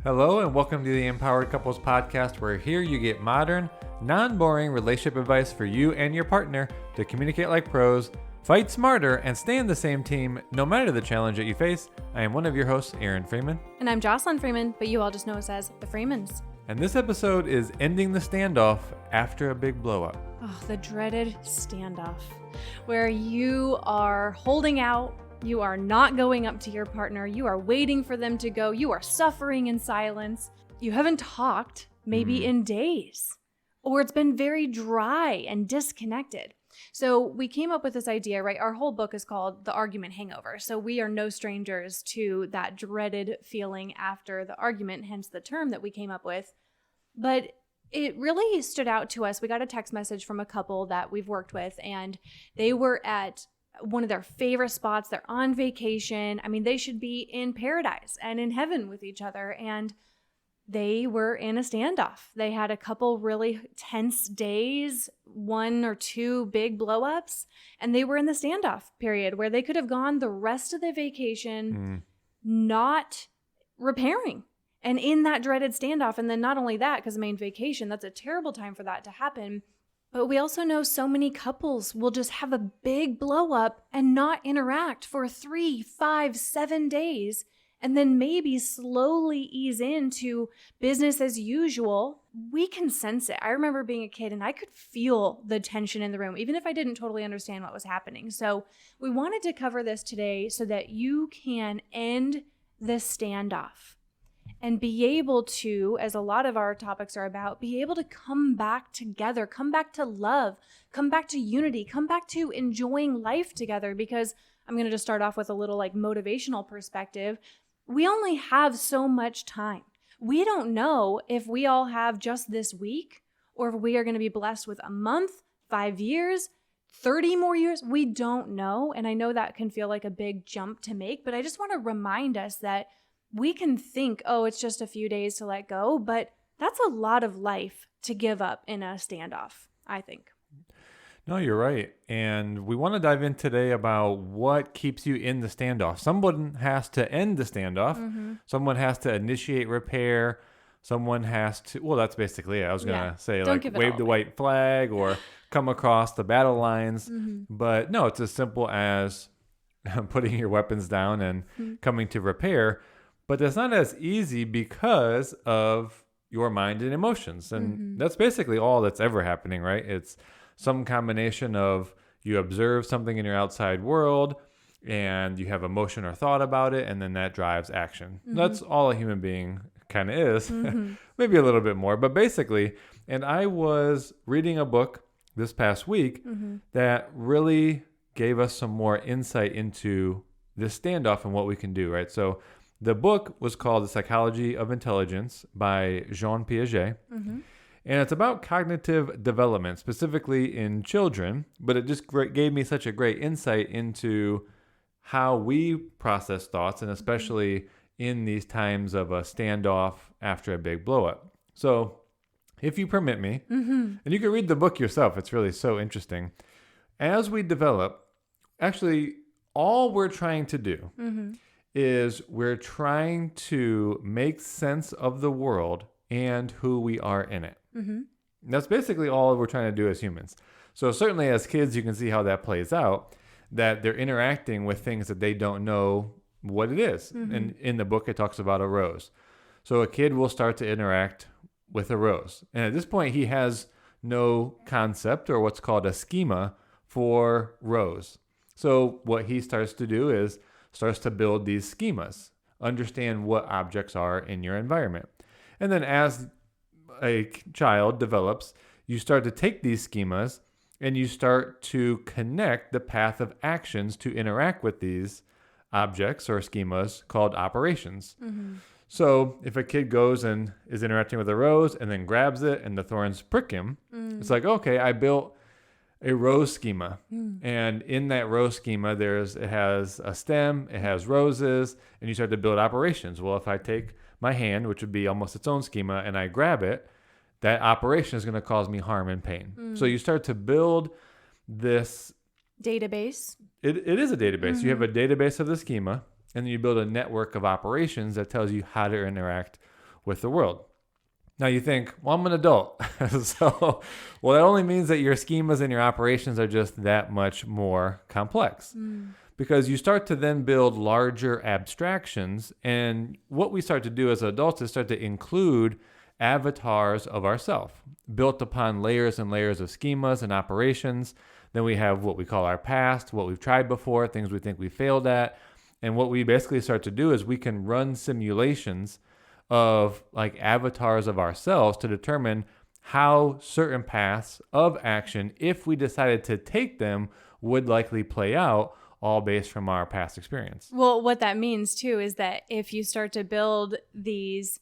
Hello and welcome to the Empowered Couples Podcast, where here you get modern, non-boring relationship advice for you and your partner to communicate like pros, fight smarter, and stay on the same team no matter the challenge that you face. I am one of your hosts, Aaron Freeman. And I'm Jocelyn Freeman, but you all just know us as the Freemans. And this episode is ending the standoff after a big blow-up. Oh, the dreaded standoff, where you are holding out. You are not going up to your partner. You are waiting for them to go. You are suffering in silence. You haven't talked maybe in days, or it's been very dry and disconnected. So we came up with this idea, right? Our whole book is called The Argument Hangover. So we are no strangers to that dreaded feeling after the argument, hence the term that we came up with. But it really stood out to us. We got a text message from a couple that we've worked with, and they were at one of their favorite spots. They're on vacation. I mean, they should be in paradise and in heaven with each other. And they were in a standoff. They had a couple really tense days, one or two big blow-ups, and they were in the standoff period where they could have gone the rest of the vacation not repairing and in that dreaded standoff. And then not only that, because I mean, vacation, that's a terrible time for that to happen. But we also know so many couples will just have a big blow up and not interact for 3, 5, 7 days, and then maybe slowly ease into business as usual. We can sense it. I remember being a kid and I could feel the tension in the room, even if I didn't totally understand what was happening. So we wanted to cover this today so that you can end the standoff and be able to, as a lot of our topics are about, be able to come back together, come back to love, come back to unity, come back to enjoying life together. Because I'm going to just start off with a little like motivational perspective. We only have so much time. We don't know if we all have just this week or if we are going to be blessed with a month, 5 years, 30 more years. We don't know. And I know that can feel like a big jump to make, but I just want to remind us that we can think, oh, it's just a few days to let go, but that's a lot of life to give up in a standoff, I think. No, you're right. And we want to dive in today about what keeps you in the standoff. Someone has to end the standoff. Someone has to initiate repair. Someone has to, well, that's basically it. I was going to say like wave the white flag or come across the battle lines. But no, it's as simple as putting your weapons down and coming to repair. But that's not as easy because of your mind and emotions. And that's basically all that's ever happening, right? It's some combination of you observe something in your outside world and you have emotion or thought about it, and then that drives action. That's all a human being kind of is. Maybe a little bit more, but basically. And I was reading a book this past week that really gave us some more insight into this standoff and what we can do, right? So the book was called The Psychology of Intelligence by Jean Piaget. And it's about cognitive development, specifically in children. But it just gave me such a great insight into how we process thoughts, and especially in these times of a standoff after a big blow up. So if you permit me, and you can read the book yourself, it's really so interesting. As we develop, actually, all we're trying to do is we're trying to make sense of the world and who we are in it. That's basically all we're trying to do as humans. So certainly as kids, you can see how that plays out, that they're interacting with things that they don't know what it is. And in the book, it talks about a rose. So a kid will start to interact with a rose. And at this point, he has no concept or what's called a schema for rose. So what he starts to do is starts to build these schemas, understand what objects are in your environment. And then as a child develops, you start to take these schemas and you start to connect the path of actions to interact with these objects or schemas called operations. So if a kid goes and is interacting with a rose and then grabs it and the thorns prick him, it's like, okay, I built a rose schema. And in that rose schema, it has a stem, it has roses, and you start to build operations. Well, if I take my hand, which would be almost its own schema, and I grab it, that operation is going to cause me harm and pain. So you start to build this database. It is a database. You have a database of the schema, and then you build a network of operations that tells you how to interact with the world. Now you think, well, I'm an adult. So, well, that only means that your schemas and your operations are just that much more complex. Because you start to then build larger abstractions. And what we start to do as adults is start to include avatars of ourselves built upon layers and layers of schemas and operations. Then we have what we call our past, what we've tried before, things we think we failed at. And what we basically start to do is we can run simulations of like avatars of ourselves to determine how certain paths of action, if we decided to take them, would likely play out, all based from our past experience. Well, what that means too is that if you start to build these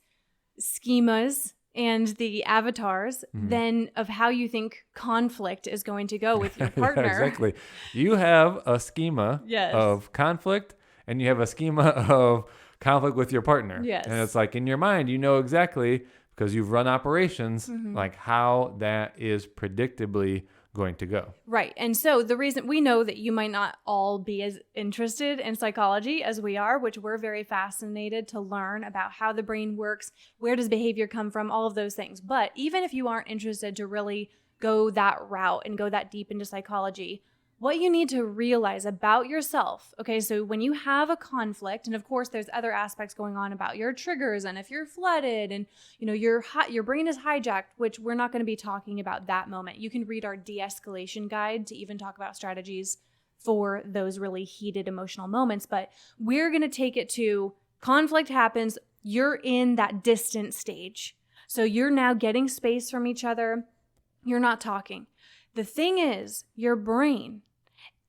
schemas and the avatars, then of how you think conflict is going to go with your partner. Yeah, exactly. You have a schema of conflict, and you have a schema of conflict with your partner. Yes. And it's like in your mind, you know exactly, because you've run operations, like how that is predictably going to go. Right. And so the reason we know that you might not all be as interested in psychology as we are, which we're very fascinated to learn about how the brain works, where does behavior come from, all of those things. But even if you aren't interested to really go that route and go that deep into psychology, what you need to realize about yourself, okay, so when you have a conflict, and of course there's other aspects going on about your triggers and if you're flooded and you know your brain is hijacked, which we're not going to be talking about that moment. You can read our de-escalation guide to even talk about strategies for those really heated emotional moments, but we're going to take it to conflict happens, you're in that distant stage. So you're now getting space from each other, you're not talking. The thing is, your brain,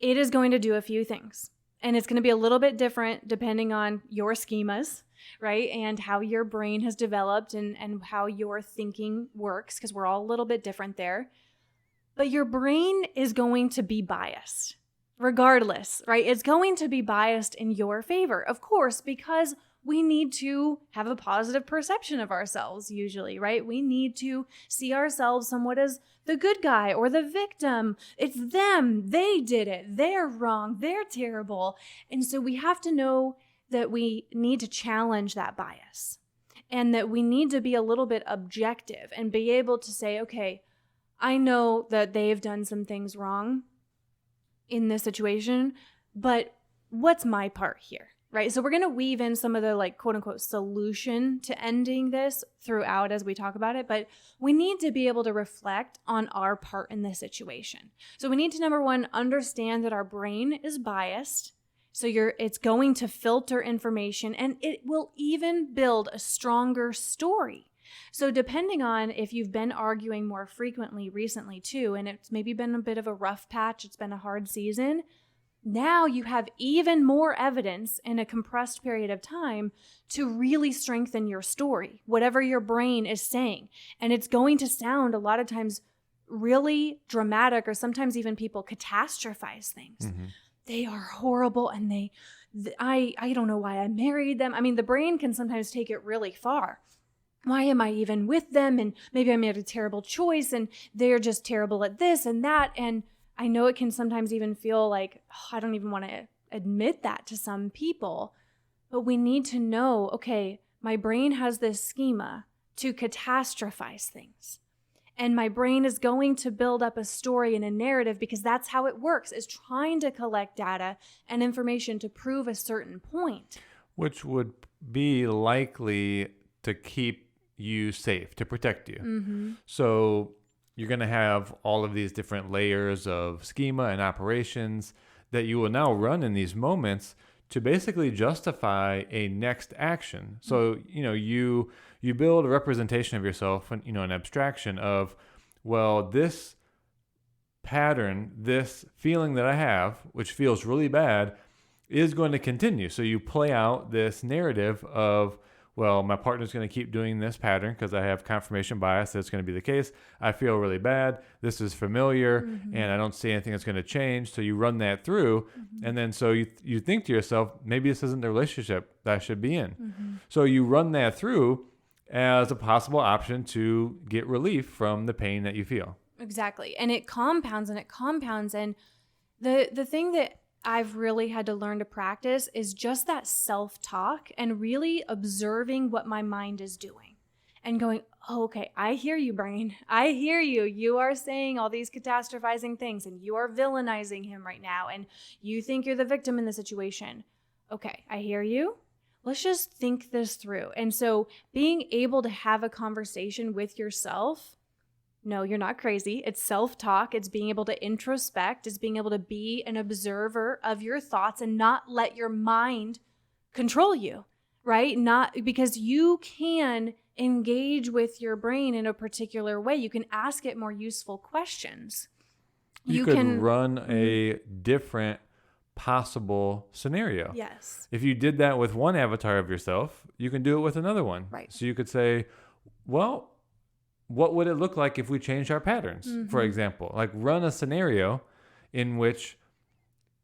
it is going to do a few things. And it's going to be a little bit different depending on your schemas, right? And how your brain has developed and how your thinking works, because we're all a little bit different there. But your brain is going to be biased, regardless, right? It's going to be biased in your favor, of course, because we need to have a positive perception of ourselves usually, right? We need to see ourselves somewhat as the good guy or the victim. It's them. They did it. They're wrong. They're terrible. And so we have to know that we need to challenge that bias and that we need to be a little bit objective and be able to say, okay, I know that they've done some things wrong in this situation, but what's my part here? Right. So we're going to weave in some of the like quote unquote solution to ending this throughout as we talk about it. But we need to be able to reflect on our part in this situation. So we need to, number one, understand that our brain is biased. So it's going to filter information and it will even build a stronger story. So depending on if you've been arguing more frequently recently too, and it's maybe been a bit of a rough patch, it's been a hard season, now you have even more evidence in a compressed period of time to really strengthen your story, whatever your brain is saying. And it's going to sound a lot of times really dramatic, or sometimes even people catastrophize things. Mm-hmm. They are horrible and I don't know why I married them. I mean, the brain can sometimes take it really far. Why am I even with them? And maybe I made a terrible choice and they're just terrible at this and that. And I know it can sometimes even feel like, I don't even want to admit that to some people, but we need to know, okay, my brain has this schema to catastrophize things. And my brain is going to build up a story and a narrative because that's how it works, is trying to collect data and information to prove a certain point. Which would be likely to keep you safe, to protect you. Mm-hmm. So you're going to have all of these different layers of schema and operations that you will now run in these moments to basically justify a next action. So, you build a representation of yourself and, an abstraction of, well, this pattern, this feeling that I have, which feels really bad, is going to continue. So you play out this narrative of, well, my partner's going to keep doing this pattern because I have confirmation bias that it's going to be the case. I feel really bad. This is familiar, mm-hmm. and I don't see anything that's going to change. So you run that through, mm-hmm. and then so you think to yourself, maybe this isn't the relationship that I should be in. Mm-hmm. So you run that through as a possible option to get relief from the pain that you feel. Exactly. And it compounds and it compounds. And the thing that I've really had to learn to practice is just that self-talk and really observing what my mind is doing. and going, oh, okay, I hear you, brain. I hear you. You are saying all these catastrophizing things and you are villainizing him right now. And you think you're the victim in the situation. Okay, I hear you. Let's just think this through. And so being able to have a conversation with yourself, no, you're not crazy. It's self-talk. It's being able to introspect. It's being able to be an observer of your thoughts and not let your mind control you, right? Not because you can engage with your brain in a particular way. You can ask it more useful questions. You can run a different possible scenario. Yes. If you did that with one avatar of yourself, you can do it with another one. Right. So you could say, well, what would it look like if we changed our patterns, for example? Like run a scenario in which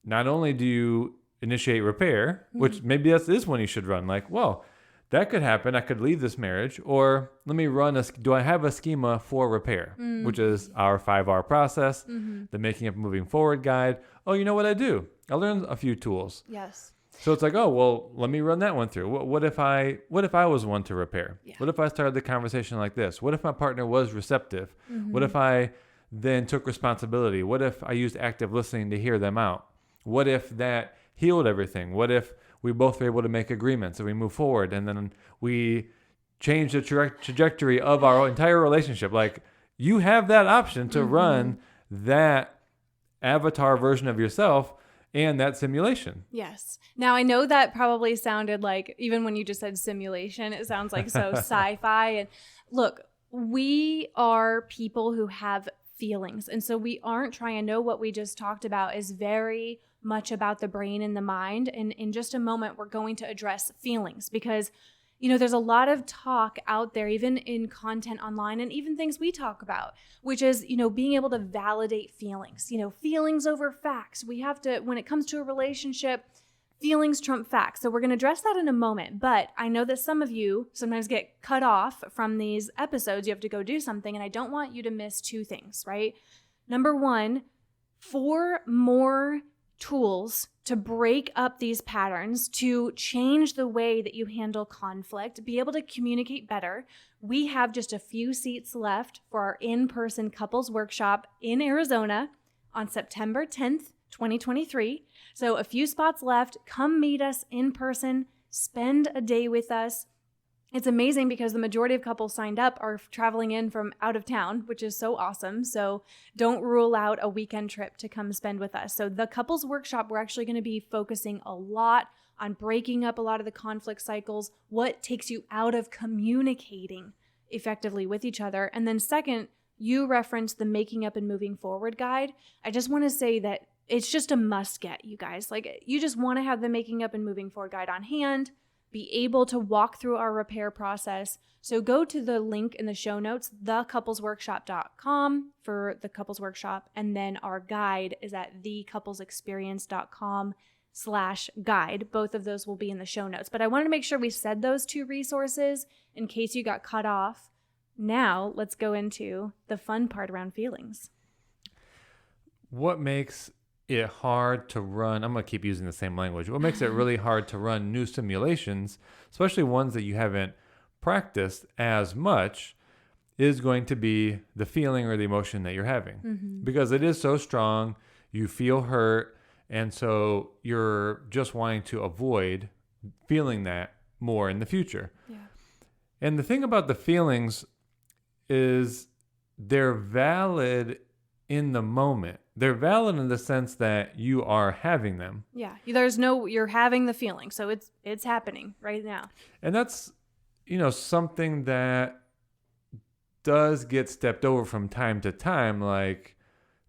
not only do you initiate repair, which maybe this is one you should run. Like, well, that could happen. I could leave this marriage, or let me run do I have a schema for repair, which is our 5R process, the making up moving forward guide. Oh, you know what I do? I learned a few tools. Yes. So it's like, oh, well, let me run that one through. What if I was one to repair? Yeah. What if I started the conversation like this? What if my partner was receptive? What if I then took responsibility? What if I used active listening to hear them out? What if that healed everything? What if we both were able to make agreements and we move forward and then we change the trajectory of our entire relationship? Like, you have that option to run that avatar version of yourself and that simulation. Yes. Now, I know that probably sounded like, even when you just said simulation, it sounds like so sci-fi. And look, we are people who have feelings. And so we aren't trying to know what we just talked about is very much about the brain and the mind. And in just a moment, we're going to address feelings because, you know, there's a lot of talk out there, even in content online and even things we talk about, which is, you know, being able to validate feelings, you know, feelings over facts. We have to, when it comes to a relationship, feelings trump facts. So we're going to address that in a moment. But I know that some of you sometimes get cut off from these episodes. You have to go do something. And I don't want you to miss two things, right? Number one, 4 more tools to break up these patterns, to change the way that you handle conflict, be able to communicate better. We have just a few seats left for our in-person couples workshop in Arizona on September 10th, 2023. So a few spots left. Come meet us in person, spend a day with us. It's amazing because the majority of couples signed up are traveling in from out of town, which is so awesome. So don't rule out a weekend trip to come spend with us. So the couples workshop, we're actually going to be focusing a lot on breaking up a lot of the conflict cycles, what takes you out of communicating effectively with each other. And then second, you referenced the Making Up and Moving Forward guide. I just want to say that it's just a must get, you guys. Like, you just want to have the Making Up and Moving Forward guide on hand, be able to walk through our repair process. So go to the link in the show notes, thecouplesworkshop.com for the couples workshop. And then our guide is at thecouplesexperience.com/guide. Both of those will be in the show notes. But I wanted to make sure we said those 2 resources in case you got cut off. Now let's go into the fun part around feelings. What makes it hard to run? I'm going to keep using the same language. What makes it really hard to run new simulations, especially ones that you haven't practiced as much, is going to be the feeling or the emotion that you're having. Because it is so strong, you feel hurt, and so you're just wanting to avoid feeling that more in the future. Yeah. And the thing about the feelings is they're valid in the moment. They're valid in the sense that you are having them. Yeah. You're having the feeling. So it's happening right now. And that's, something that does get stepped over from time to time. Like,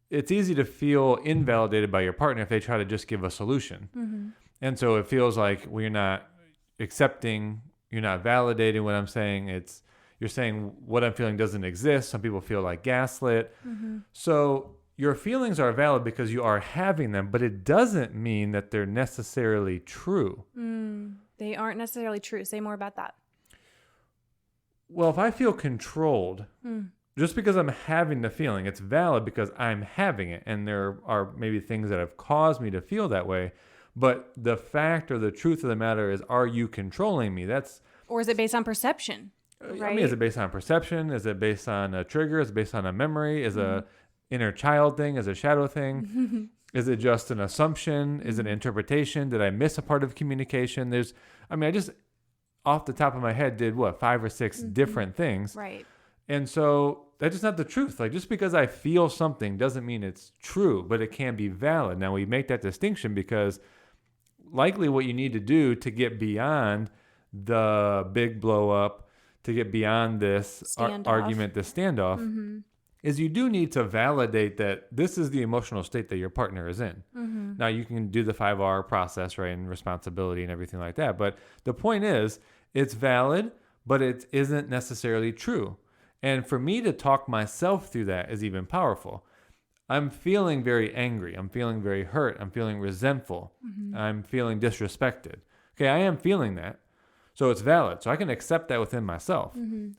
it's easy to feel invalidated by your partner if they try to just give a solution. And so it feels like we're not accepting, you're not validating what I'm saying. You're saying what I'm feeling doesn't exist. Some people feel like gaslit. So your feelings are valid because you are having them, but it doesn't mean that they're necessarily true. They aren't necessarily true. Say more about that. Well, if I feel controlled, just because I'm having the feeling, it's valid because I'm having it. And there are maybe things that have caused me to feel that way. But the fact or the truth of the matter is, are you controlling me? Or is it based on perception? right? I mean, is it based on perception? Is it based on a trigger? Is it based on a memory? Is a inner child thing? Is a shadow thing? Is it just an assumption? Is it an interpretation? Did I miss a part of communication? I just off the top of my head did 5 or 6 different things. Right. And so that's just not the truth. Like, just because I feel something doesn't mean it's true, but it can be valid. Now, we make that distinction because likely what you need to do to get beyond the big blow up, to get beyond this argument, this standoff, is you do need to validate that this is the emotional state that your partner is in. Now, you can do the 5R process, right, and responsibility and everything like that. But the point is, it's valid, but it isn't necessarily true. And for me to talk myself through that is even powerful. I'm feeling very angry. I'm feeling very hurt. I'm feeling resentful. I'm feeling disrespected. Okay, I am feeling that. So it's valid. So I can accept that within myself.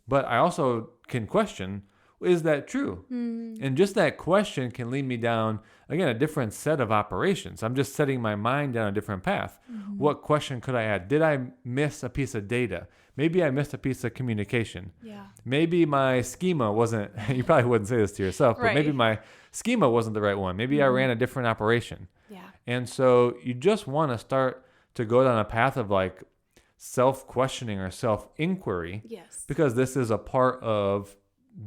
But I also can question, is that true? And just that question can lead me down, again, a different set of operations. I'm just setting my mind down a different path. What question could I add? Did I miss a piece of data? Maybe I missed a piece of communication. Yeah. Maybe my schema wasn't, you probably wouldn't say this to yourself, but maybe my schema wasn't the right one. Maybe I ran a different operation. Yeah. And so you just want to start to go down a path of like self-questioning or self-inquiry. Yes. Because this is a part of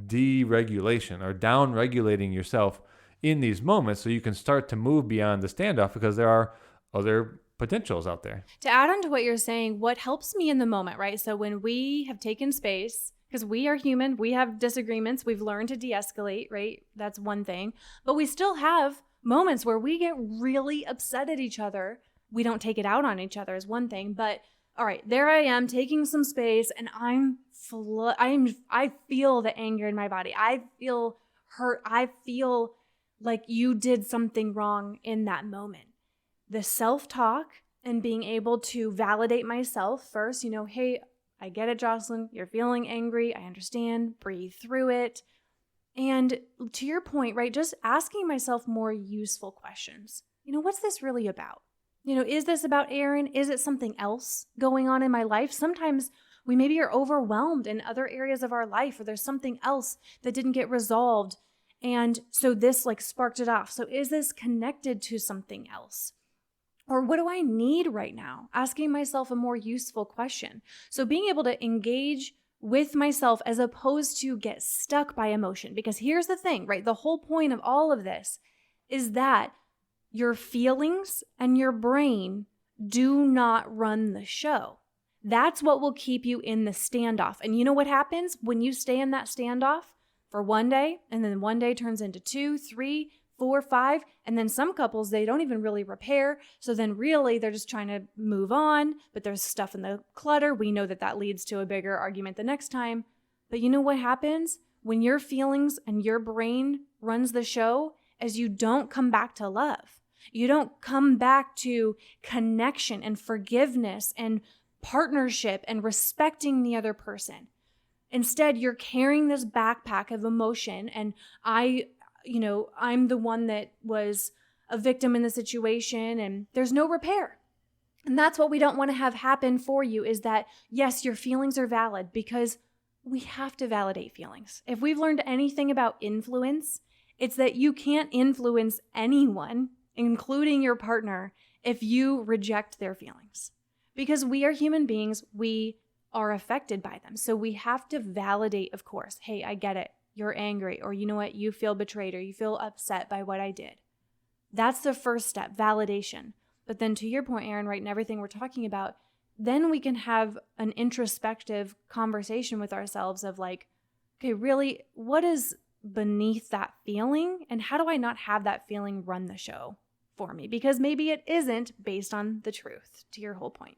deregulation or down-regulating yourself in these moments so you can start to move beyond the standoff because there are other potentials out there. To add on to what you're saying, what helps me in the moment, right? So when we have taken space, because we are human, we have disagreements, we've learned to de-escalate, right? That's one thing. But we still have moments where we get really upset at each other. We don't take it out on each other is one thing, but all right, there I am taking some space and I feel the anger in my body. I feel hurt. I feel like you did something wrong in that moment. The self-talk and being able to validate myself first, hey, I get it, Jocelyn. You're feeling angry. I understand. Breathe through it. And to your point, right, just asking myself more useful questions. What's this really about? Is this about Aaron? Is it something else going on in my life? Sometimes we maybe are overwhelmed in other areas of our life, or there's something else that didn't get resolved. And so this sparked it off. So is this connected to something else? Or what do I need right now? Asking myself a more useful question. So being able to engage with myself as opposed to get stuck by emotion. Because here's the thing, right? The whole point of all of this is that your feelings and your brain do not run the show. That's what will keep you in the standoff. And you know what happens when you stay in that standoff for one day, and then one day turns into 2, 3, 4, 5, and then some couples, they don't even really repair. So then really they're just trying to move on, but there's stuff in the clutter. We know that leads to a bigger argument the next time. But you know what happens when your feelings and your brain runs the show? As you don't come back to love. You don't come back to connection and forgiveness and partnership and respecting the other person. Instead, you're carrying this backpack of emotion, and I'm the one that was a victim in the situation, and there's no repair. And that's what we don't want to have happen for you, is that, yes, your feelings are valid, because we have to validate feelings. If we've learned anything about influence, it's that you can't influence anyone, including your partner, if you reject their feelings. Because we are human beings, we are affected by them. So we have to validate, of course, hey, I get it. You're angry, or you know what, you feel betrayed, or you feel upset by what I did. That's the first step, validation. But then to your point, Aaron, right, and everything we're talking about, then we can have an introspective conversation with ourselves of okay, really, what is beneath that feeling, and how do I not have that feeling run the show for me? Because maybe it isn't based on the truth, to your whole point.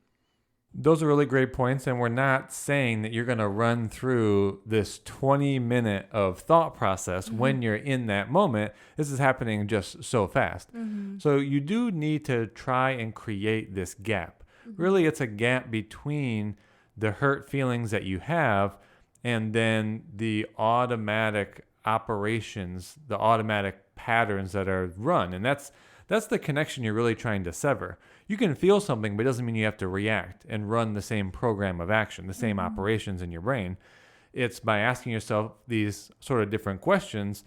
Those are really great points, and we're not saying that you're going to run through this 20-minute of thought process when you're in that moment. This is happening just so fast. So you do need to try and create this gap. Really, it's a gap between the hurt feelings that you have and then the automatic operations, the automatic patterns that are run. And that's the connection you're really trying to sever. You can feel something, but it doesn't mean you have to react and run the same program of action, the same operations in your brain. it's by asking yourself these sort of different questions,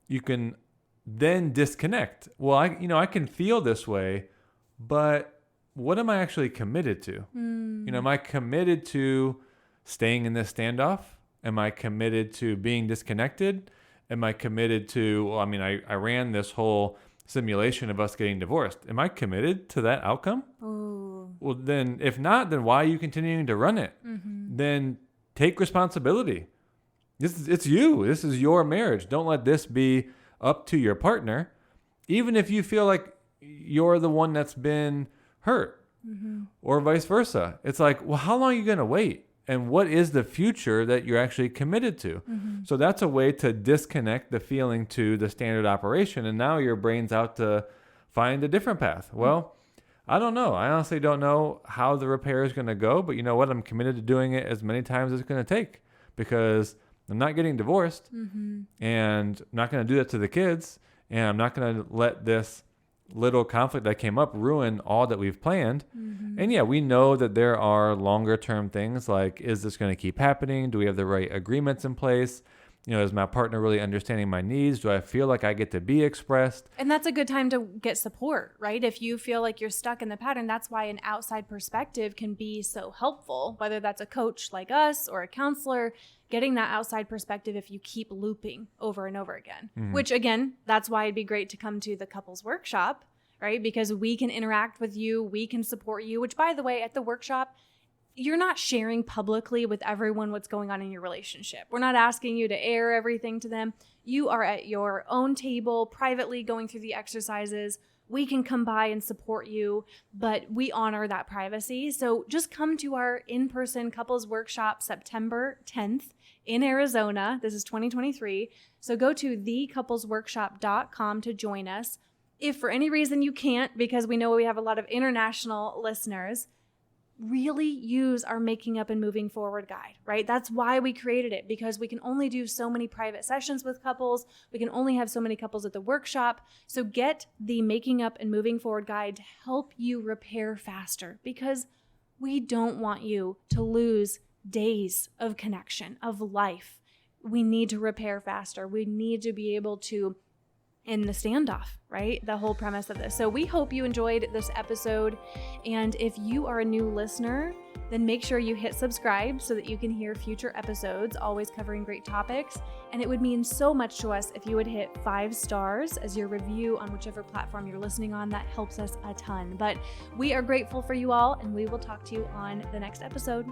you can then disconnect. Well, I can feel this way, but what am I actually committed to? Am I committed to staying in this standoff? Am I committed to being disconnected? Am I committed to, I ran this whole simulation of us getting divorced. Am I committed to that outcome? Ooh. Well, then if not, then why are you continuing to run it? Then take responsibility. It's you. This is your marriage. Don't let this be up to your partner, even if you feel like you're the one that's been hurt or vice versa. It's like, well, how long are you going to wait? And what is the future that you're actually committed to? So that's a way to disconnect the feeling to the standard operation. And now your brain's out to find a different path. Well, I don't know. I honestly don't know how the repair is going to go. But you know what? I'm committed to doing it as many times as it's going to take, because I'm not getting divorced, and I'm not going to do that to the kids. And I'm not going to let this little conflict that came up ruin all that we've planned. And yeah, we know that there are longer term things like, is this going to keep happening? Do we have the right agreements in place? Is my partner really understanding my needs? Do I feel like I get to be expressed? And that's a good time to get support, right? If you feel like you're stuck in the pattern, that's why an outside perspective can be so helpful, whether that's a coach like us or a counselor, getting that outside perspective if you keep looping over and over again, which again, that's why it'd be great to come to the couples workshop, right? Because we can interact with you, we can support you, which by the way, at the workshop, you're not sharing publicly with everyone what's going on in your relationship. We're not asking you to air everything to them. You are at your own table, privately going through the exercises. We can come by and support you, but we honor that privacy. So just come to our in-person couples workshop September 10th in Arizona. This is 2023. So go to thecouplesworkshop.com to join us. If for any reason you can't, because we know we have a lot of international listeners, really use our Making Up and Moving Forward guide, right? That's why we created it, because we can only do so many private sessions with couples. We can only have so many couples at the workshop. So get the Making Up and Moving Forward guide to help you repair faster, because we don't want you to lose days of connection, of life. We need to repair faster. We need to be able to in the standoff, right? The whole premise of this. So we hope you enjoyed this episode. And if you are a new listener, then make sure you hit subscribe so that you can hear future episodes, always covering great topics. And it would mean so much to us if you would hit 5 stars as your review on whichever platform you're listening on. That helps us a ton. But we are grateful for you all, and we will talk to you on the next episode.